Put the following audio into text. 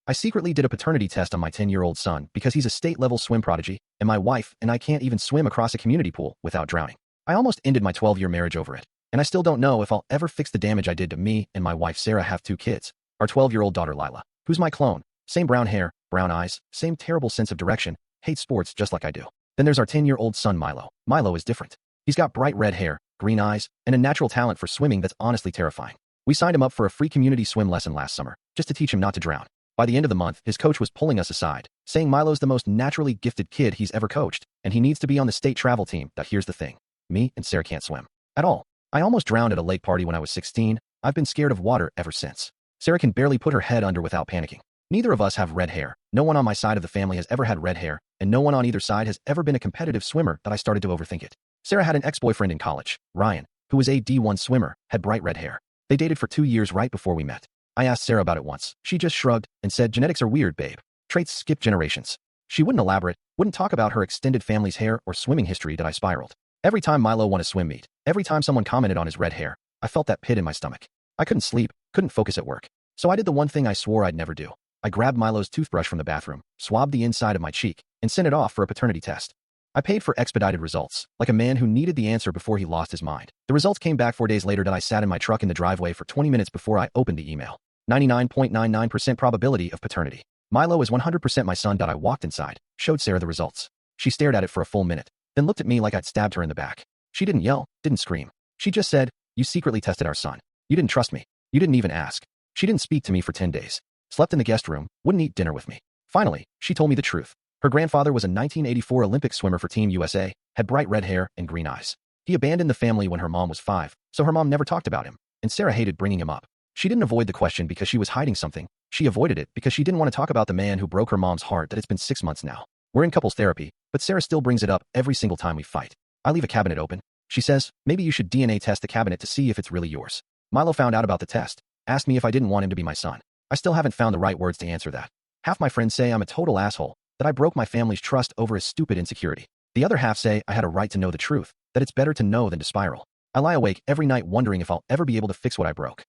I secretly did a paternity test on my 10-year-old son because he's a state-level swim prodigy, and my wife and I can't even swim across a community pool without drowning. I almost ended my 12-year marriage over it, and I still don't know if I'll ever fix the damage I did to me and my wife Sarah have 2 kids. Our 12-year-old daughter Lila, who's my clone, same brown hair, brown eyes, same terrible sense of direction, hates sports just like I do. Then there's our 10-year-old son Milo. Milo is different. He's got bright red hair, green eyes, and a natural talent for swimming that's honestly terrifying. We signed him up for a free community swim lesson last summer, just to teach him not to drown. By the end of the month, his coach was pulling us aside, saying Milo's the most naturally gifted kid he's ever coached, and he needs to be on the state travel team. But here's the thing. Me and Sarah can't swim. At all. I almost drowned at a lake party when I was 16. I've been scared of water ever since. Sarah can barely put her head under without panicking. Neither of us have red hair. No one on my side of the family has ever had red hair, and no one on either side has ever been a competitive swimmer that I started to overthink it. Sarah had an ex-boyfriend in college, Ryan, who was a D1 swimmer, had bright red hair. They dated for 2 years right before we met. I asked Sarah about it once. She just shrugged and said, genetics are weird, babe. Traits skip generations. She wouldn't elaborate, wouldn't talk about her extended family's hair or swimming history. That I spiraled. Every time Milo won a swim meet, every time someone commented on his red hair, I felt that pit in my stomach. I couldn't sleep, couldn't focus at work. So I did the one thing I swore I'd never do. I grabbed Milo's toothbrush from the bathroom, swabbed the inside of my cheek, and sent it off for a paternity test. I paid for expedited results, like a man who needed the answer before he lost his mind. The results came back 4 days later. That I sat in my truck in the driveway for 20 minutes before I opened the email. 99.99% probability of paternity. Milo is 100% my son. I walked inside, showed Sarah the results. She stared at it for a full minute, then looked at me like I'd stabbed her in the back. She didn't yell, didn't scream. She just said, "You secretly tested our son. You didn't trust me. You didn't even ask." She didn't speak to me for 10 days. Slept in the guest room, wouldn't eat dinner with me. Finally, she told me the truth. Her grandfather was a 1984 Olympic swimmer for Team USA, had bright red hair and green eyes. He abandoned the family when her mom was 5, so her mom never talked about him, and Sarah hated bringing him up. She didn't avoid the question because she was hiding something. She avoided it because she didn't want to talk about the man who broke her mom's heart. That it's been 6 months now. We're in couples therapy, but Sarah still brings it up every single time we fight. I leave a cabinet open. She says, maybe you should DNA test the cabinet to see if it's really yours. Milo found out about the test, asked me if I didn't want him to be my son. I still haven't found the right words to answer that. Half my friends say I'm a total asshole, that I broke my family's trust over a stupid insecurity. The other half say I had a right to know the truth, that it's better to know than to spiral. I lie awake every night wondering if I'll ever be able to fix what I broke.